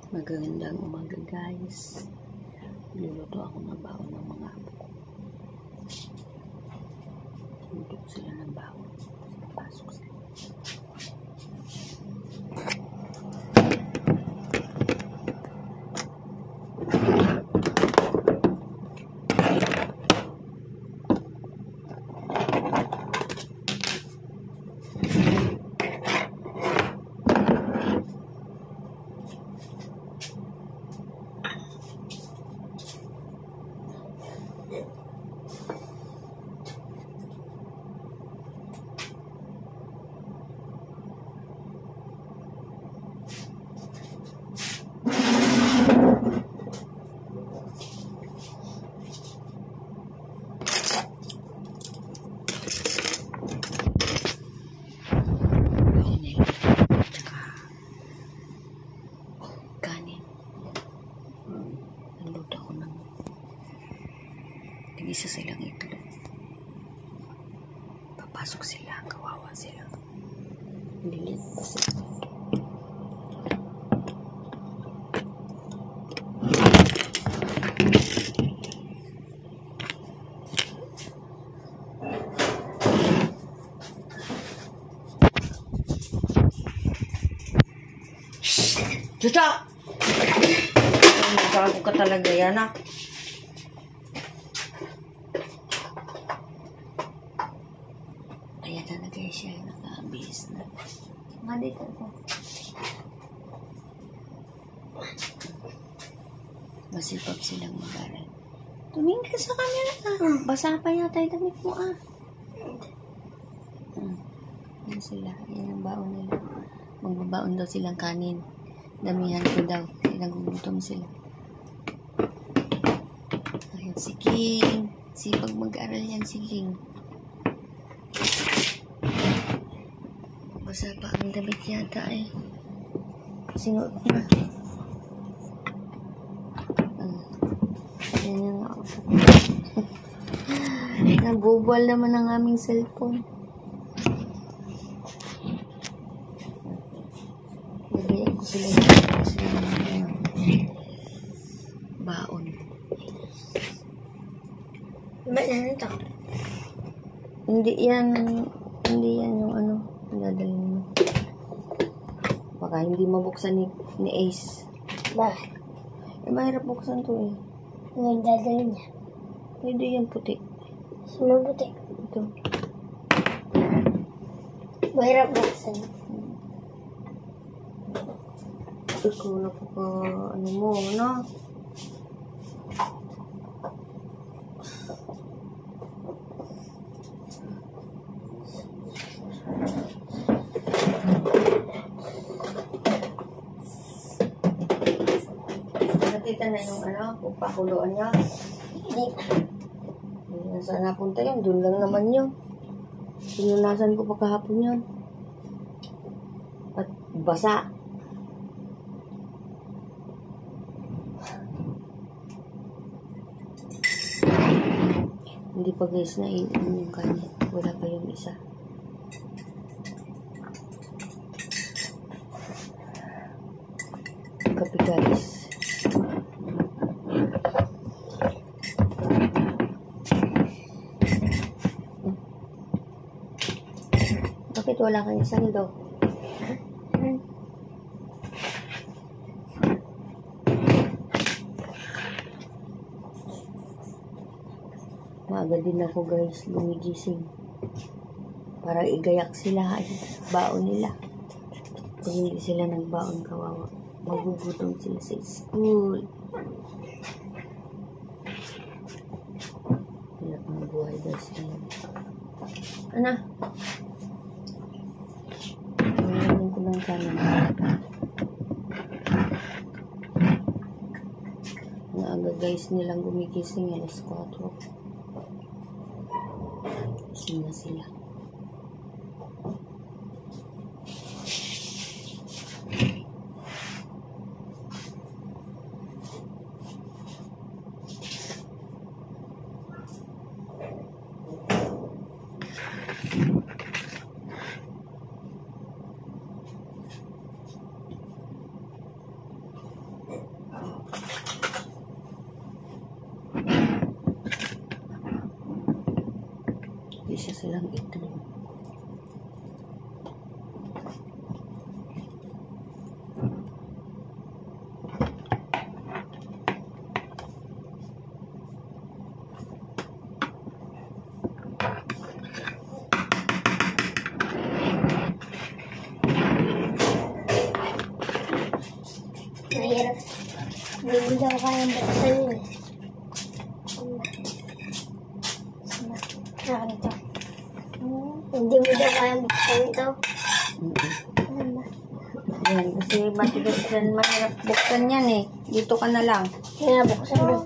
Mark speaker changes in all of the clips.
Speaker 1: Magandang umaga guys. Luluto ako ng baon ng mga apo ko. Luluto ko sila ng baon. Pasok sila. Isa silang itlog. Papasok sila, kawawa sila. Lilit pa sila.
Speaker 2: Chucha! Nagago ka talaga yan, ah.
Speaker 1: Ayan na guys siya, naka-abis na. Dito ko. Masipag silang mag-aral. Tumingin ka sa camera ah. Basa pa yata yung damit mo ah. Ayan sila. Ayan ang baon nila. Magbabaon daw silang kanin. Damihan ko daw. Nagugutom sila. Ayan si King. Sipag mag-aral yan si King. Basa pa ang damit yata eh. Sinuot na. Ayan yung outfit. Nabubwal naman ang aming cellphone. Lagayan ko sila ng baon.
Speaker 2: Ba't yan ito?
Speaker 1: Hindi yan yung ano. Dadalhin mo. Baka hindi mabuksan ni Ace.
Speaker 2: Bakit?
Speaker 1: Eh, mahirap buksan to eh.
Speaker 2: Ngayon dadalhin niya.
Speaker 1: Pwede yan puti.
Speaker 2: Sumabuti.
Speaker 1: Ito.
Speaker 2: Mahirap buksan.
Speaker 1: Ikaw na po ka, ano mo, no? Nakita na yung pakuluan niya.
Speaker 2: Hindi.
Speaker 1: Saan napunta yun? Doon lang naman yun. Pinunasan ko pa kahapon yun. At basa. Hindi pa guys na yung kanin. Wala pa yung isa. Kape guys. Bakit wala kang sando? Maaga din ako guys lumigising para igayak sila baon nila. Kung hindi sila nagbaon, kawawa, magugutom sila sa school. Hirap ng buhay guys ngayon. Ano? Nalamin ko lang kanin. Maaga guys nilang gumigising alas 4. Gising na sila. silang itlog.
Speaker 2: Mahirap. Hindi daw kayang buksan yun eh. Nakakita. Hindi mo daw kayang buksan ito.
Speaker 1: Yan, kasi matigas yan, mahirap buksan yan eh. Dito ka na lang.
Speaker 2: Kaya buksan mo.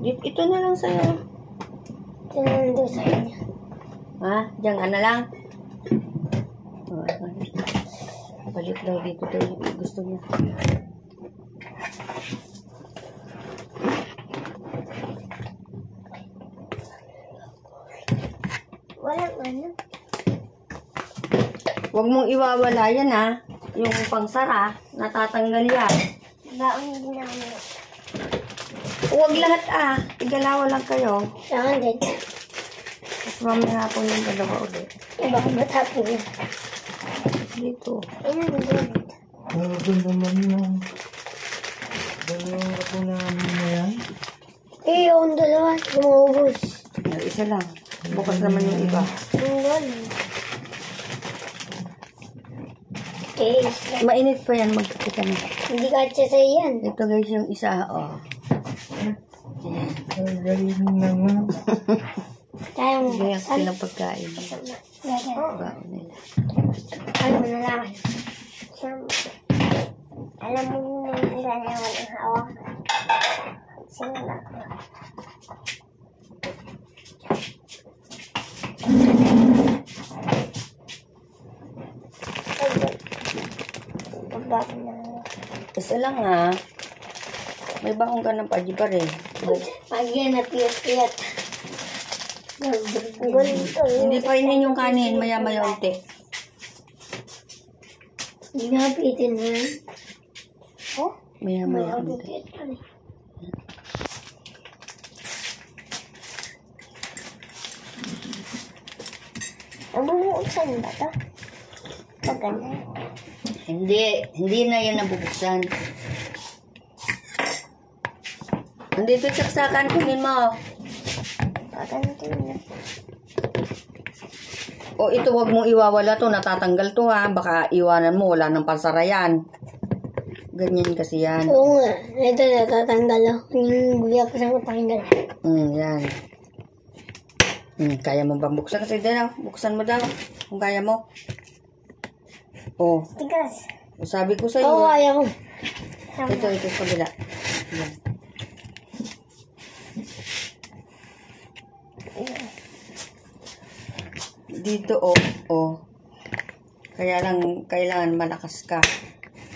Speaker 1: Ito na lang sa'yo.
Speaker 2: Ito na lang daw sa kanya.
Speaker 1: Ha? Diyan ka na lang. Balik daw dito daw yung gusto niya.
Speaker 2: Walang ano.
Speaker 1: Huwag mong iwawala yan ha. Yung pangsara, natatanggal yan.
Speaker 2: Baon din namin.
Speaker 1: Huwag lahat ah. Igalawa lang kayo.
Speaker 2: Sa akin din.
Speaker 1: Tapos mamaya po yung dalawa ulit.
Speaker 2: Iba ko ba't hapon yun?
Speaker 1: Dito.
Speaker 2: Ayun ang dito.
Speaker 3: Doon naman yung dalawa po namin na yan.
Speaker 2: Eh, yung dalawa. Lumubos.
Speaker 1: Isa lang. Bukas naman yung iba.
Speaker 2: Ang galing. Eh,
Speaker 1: Mainit pa yan. Magkita na.
Speaker 2: hindi ka sa yan.
Speaker 1: Ito guys yung isa. Oh.
Speaker 3: Ang galing naman.
Speaker 2: Kaya mo
Speaker 1: Gayak
Speaker 2: buksan.
Speaker 1: silang pagkain. Baon nila.
Speaker 2: Ano mo na lang. Alam mo yung ilan na walang hawak. Sino na ako? Pagbato na lang.
Speaker 1: Isa lang ha. May bakong ka ng pajibar eh.
Speaker 2: Pag yan na piyat-piyat. Ang galing ito.
Speaker 1: Hindi pa inin yung kanin. Maya-maya unti.
Speaker 2: Hindi nga pitin na yan. Oh?
Speaker 1: Maya-maya unti.
Speaker 2: Piyat ka na. Ang bumuusan ba ito? Pag ganyan.
Speaker 1: Hindi na yan nabubuksan. Nandito saksakan, kunin mo.
Speaker 2: Pag ganito na.
Speaker 1: O ito, wag mong iwawala to, natatanggal to ha. Baka iwanan mo, wala nang pansarayan. Ganyan kasi yan.
Speaker 2: Oo nga. Ito natatanggal ako. Yung buya ko sa matanggal.
Speaker 1: Yan. Kaya mo bang buksan? Kasi daw, buksan mo daw. Kung kaya mo. O,
Speaker 2: Tigas.
Speaker 1: sabi ko sa'yo.
Speaker 2: Oo, kaya ko.
Speaker 1: Ito sa kabila. Yan. Dito, Kaya lang, kailangan malakas ka.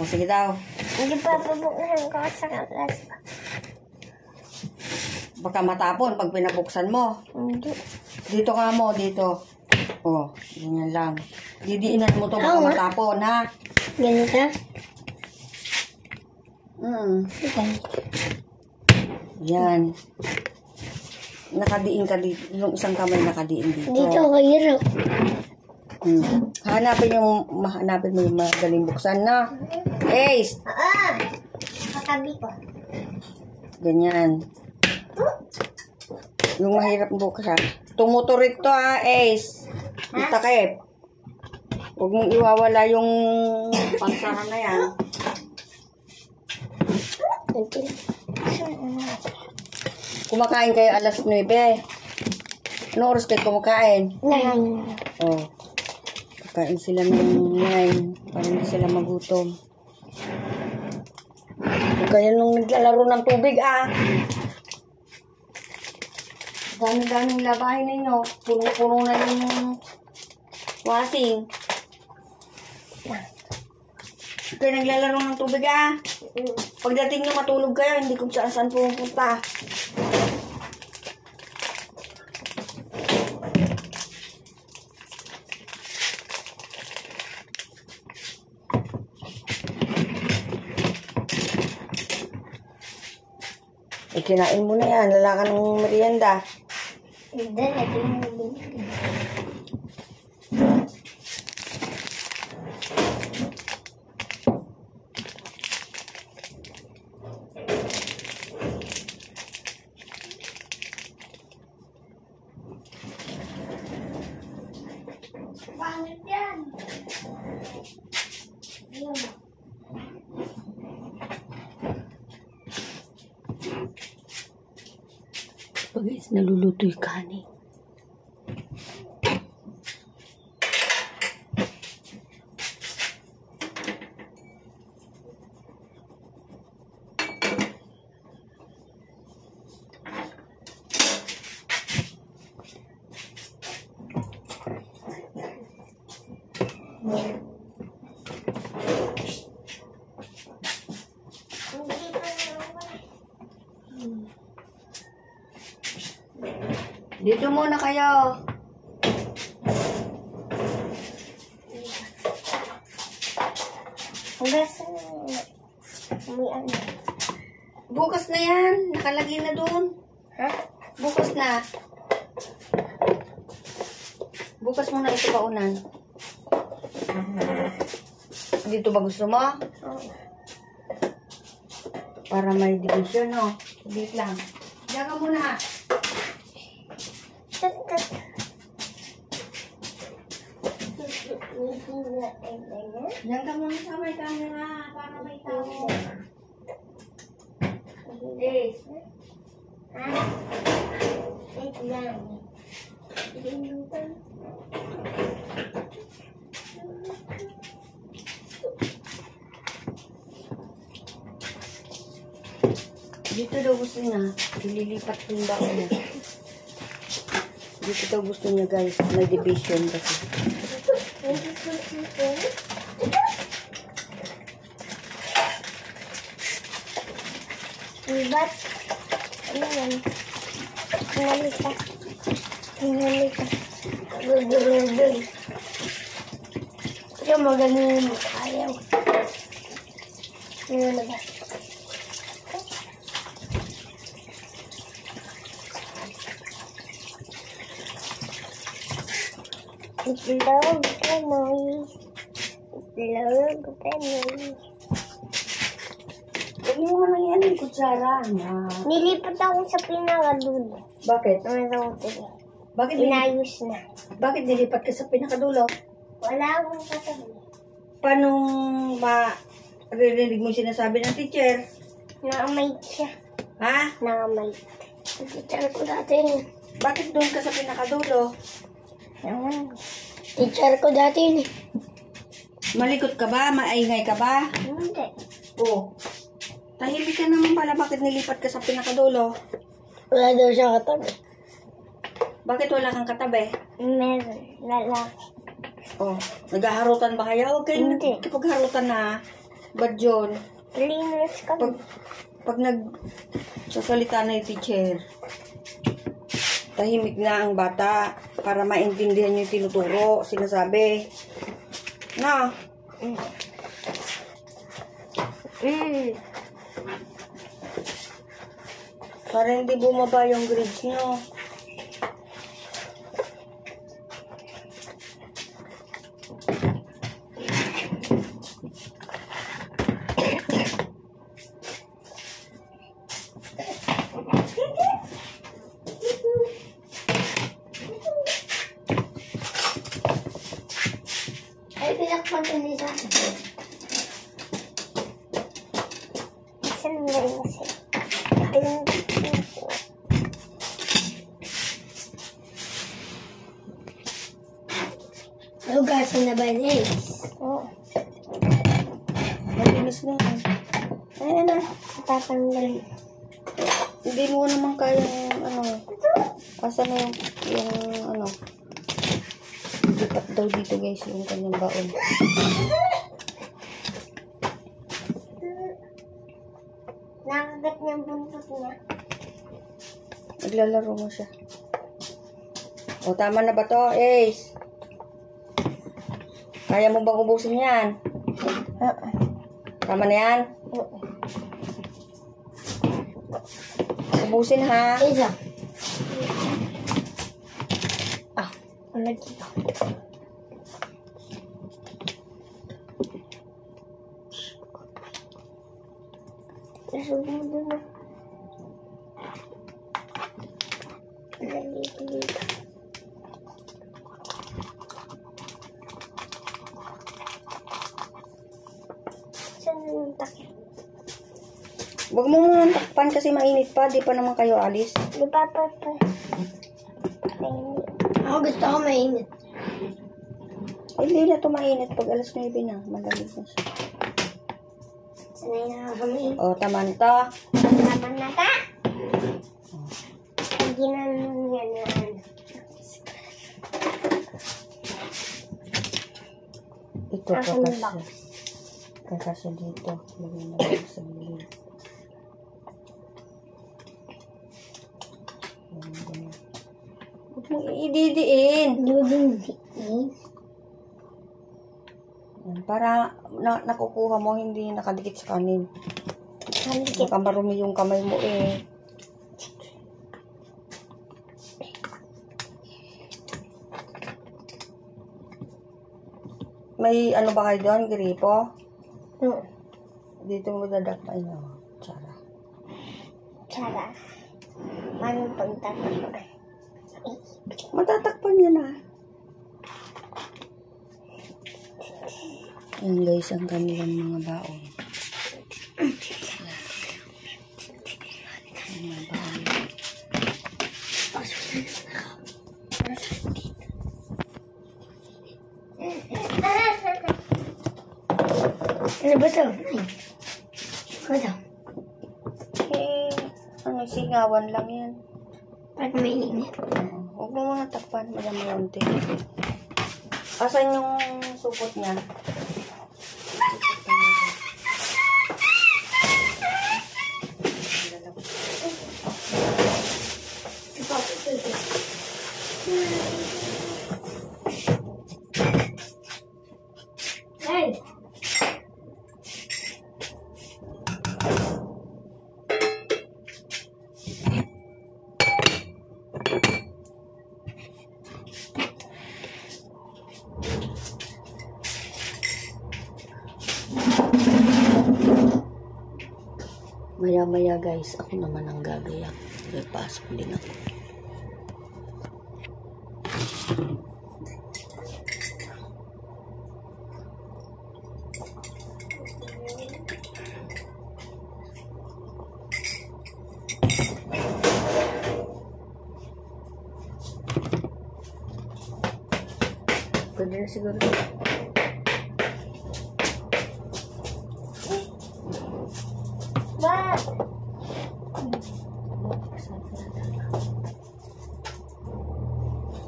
Speaker 1: O, sige daw.
Speaker 2: Hindi pa pabuksan ko sa kalas.
Speaker 1: Baka matapon pag pinabuksan mo.
Speaker 2: Hindi.
Speaker 1: Dito ka mo, dito. O, ganyan lang. Didiinan mo to, baka
Speaker 2: Oo nga.
Speaker 1: matapon, ha?
Speaker 2: Ganito? Ganito.
Speaker 1: Yan. Nakadiin ka dito. Yung isang kamay nakadiin dito.
Speaker 2: Dito ako hirap.
Speaker 1: Hanapin mo yung magaling buksan na. Ace!
Speaker 2: Katabi ko.
Speaker 1: Ganyan. Yung mahirap buksan. Tumuturik to ha, Ace. Yung takip. Huwag mong iwawala yung pansara na yan. Kumakain kayo alas 9. Anong oras kayo kumakain?
Speaker 2: 9.
Speaker 1: Oh. Kakain sila ng 9 para hindi sila magutom. Huwag kayo nung naglalaro ng tubig Dami-daming labahin ninyo. Punong-puno na yung washing. Huwag kayo naglalaro ng tubig Pagdating nyo matulog kayo, hindi kung saan pumunta. Kinain mo na yan. Lala ka ng merienda.
Speaker 2: Hindi, ito yung binigay. Pangit yan. Ayun.
Speaker 1: So guys, naluluto yung kanin. Dito muna kayo.
Speaker 2: Hanggang may ano.
Speaker 1: Bukas na yan. Nakalagay na doon.
Speaker 2: Ha?
Speaker 1: Bukas na. Bukas muna ito paunan. Dito ba gusto mo?
Speaker 2: Oo.
Speaker 1: Para may division, no? Dito lang. Diyan ka muna. Diyan ka muna sa may camera. Para may tao. Please.
Speaker 2: Ha? Wait lang.
Speaker 1: Dito daw gusto niya. Ililipat yung baon niya. Dito daw gusto niya guys. May division kasi.
Speaker 2: Ba't? Ano yan? Hinalika. Hinalika. Gugulugul. Ito magaling mo. Ayaw. Ano na ba? Itlog kanoy. Itlog kanoy.
Speaker 1: Huwag mo naman yan yung kutsara na.
Speaker 2: Nilipat ako sa pinakadulo.
Speaker 1: Bakit?
Speaker 2: Ano
Speaker 1: Bakit,
Speaker 2: inayos na.
Speaker 1: bakit nilipat ka sa pinakadulo?
Speaker 2: Wala akong katabi.
Speaker 1: Paano maririnig mo yung sinasabi ng teacher?
Speaker 2: Nakamay siya.
Speaker 1: Ha?
Speaker 2: Nakamay. Teacher ko dati.
Speaker 1: Bakit doon ka sa pinakadulo?
Speaker 2: Naman. Teacher ko dati.
Speaker 1: Malikot ka ba? Maingay ka ba?
Speaker 2: Hindi.
Speaker 1: Oo. Tahimik ka naman pala. Bakit nilipat ka sa pinakadulo?
Speaker 2: Wala daw siya katabi.
Speaker 1: Bakit wala kang katabi?
Speaker 2: Meron. Lalaki.
Speaker 1: Oh, naghaharutan ba kayo? Huwag kayong
Speaker 2: Hindi.
Speaker 1: nagkipagharutan na. Ba't yun?
Speaker 2: Linis ka.
Speaker 1: Pag nagsasalita na yung teacher, tahimik na ang bata para maintindihan yung tinuturo, sinasabi. Na? Para hindi bumaba yung grades nyo.
Speaker 2: Ay, pinakpagod nila. Saan na rin kasi? Hugasan na ba, Nace? Oo.
Speaker 1: Malinis na. Ayan na.
Speaker 2: Tatanggal.
Speaker 1: Hindi mo naman kaya asa na yung ano. Lipat daw dito guys yung kanyang baon.
Speaker 2: Nakagat niya ang buntot niya.
Speaker 1: Naglalaro mo siya. O, tama na ba to, Ace? Kaya mo bang ubusin yan? Tama na yan? Ubusin ha?
Speaker 2: Isa. Wala dito. Nasog mo doon na. Wala dito. Saan yung takip?
Speaker 1: Huwag mo muna takpan kasi mainit pa. Di pa naman kayo alis.
Speaker 2: Di pa. Ako gusto ko mainit.
Speaker 1: Ay, hindi na ito mainit. Pag alas 9 na, malamig na siya.
Speaker 2: Sanay na ako mainit.
Speaker 1: O, tama na to.
Speaker 2: Tama na ka? Hindi na yan na ano.
Speaker 1: Ito
Speaker 2: Asan yung
Speaker 1: pa
Speaker 2: box?
Speaker 1: kasi dito. Lagyan na lang sa gilid. Huwag mo ididiin.
Speaker 2: Hindi.
Speaker 1: Para nakukuha mo, hindi nakadikit sa kanin.
Speaker 2: Halikit.
Speaker 1: Baka marumi yung kamay mo eh. May ano ba kayo doon? Gripo? Dito mo dadakpain mo. Tsara.
Speaker 2: Tsara. Paano pagtatakpan?
Speaker 1: Matatakpan yan ah. Yan guys, ang kanilang mga baon. Mga baon.
Speaker 2: Ano ba ito? Ano ito?
Speaker 1: Eh, ano, singawan lang yan.
Speaker 2: Pag mainit.
Speaker 1: Huwag mo muna takpan, malamang-unti. Asan yung supot niya?
Speaker 2: Hey!
Speaker 1: Maya-maya guys, ako naman ang gagayak. May pasok din ako. Pwede na siguro.
Speaker 2: Ba?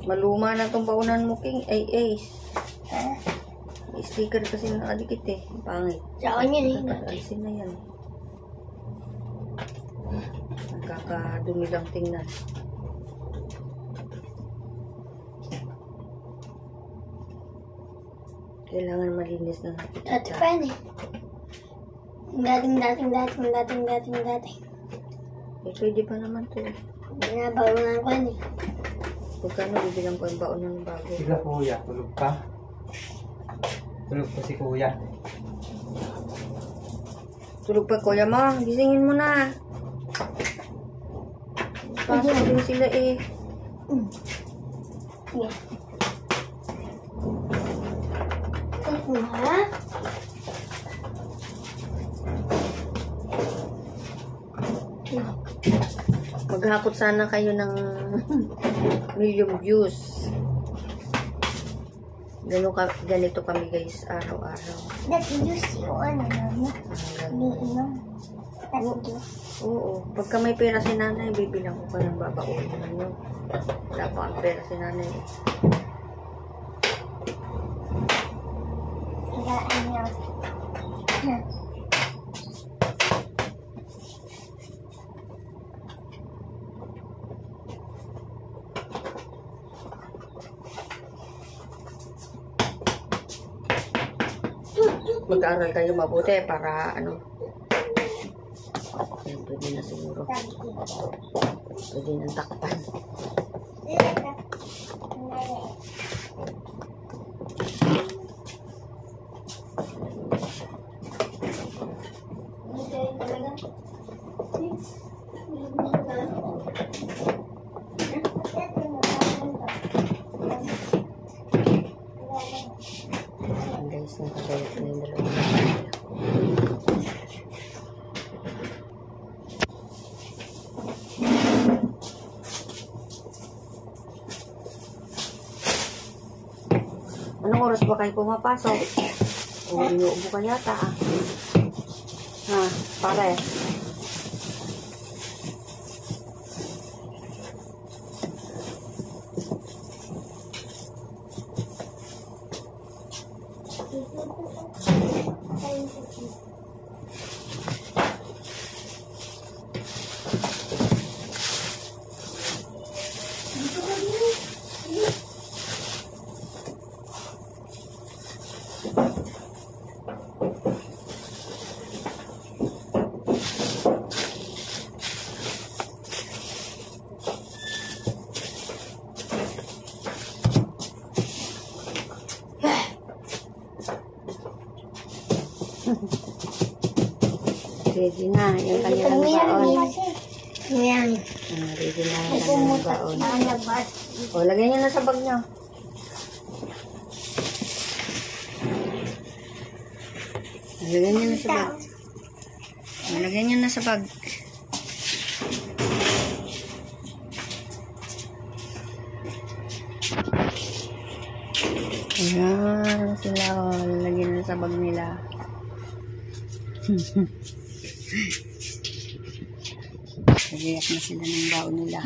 Speaker 1: Maluma na itong baunan mo, King. Ay, Ace. May sticker kasi nakadikit eh. Pangit.
Speaker 2: Sa akin yun eh.
Speaker 1: Alisin na yan. Nagkakadumi lang tingnan. Kailangan malinis na natin.
Speaker 2: Dati pa yan eh. Dating.
Speaker 1: Eh, pwede pa naman to.
Speaker 2: Binabarunan ko yan eh.
Speaker 1: Pagkano bibilang ko yung baon ng bago.
Speaker 3: Sila kuya, tulog pa. Tulog pa si kuya.
Speaker 1: Tulog pa kuya mo. Gisingin mo na. Pasok din sila eh.
Speaker 2: Sige. Ma?
Speaker 1: Maghakot sana kayo ng million views. Ganito kami guys, araw-araw.
Speaker 2: Dati juice yung ano namin. Iniinom. Dati juice.
Speaker 1: Oo. Pagka may pera si nanay, bibilang ko ng babaon. Ano? Wala pa ang pera si nanay.
Speaker 2: Higaan niya.
Speaker 1: Mag-aaral kayo mabuti para ano. Yan, pwede na siguro. Pwede nang takpan.
Speaker 2: Dati.
Speaker 1: Anong oras ba kayo pumapasok? O inuubo ka yata ah. Ha, pare. Ready na yung kanilang baon.
Speaker 2: Yan.
Speaker 1: Ready na yung kanilang baon. O, lagyan nyo na sa bag nyo. Lagyan nyo na sa bag. Lagyan nyo na sa bag. Ayan sila o. Lagyan na sa bag nila. Nagayak na sila ng baon nila.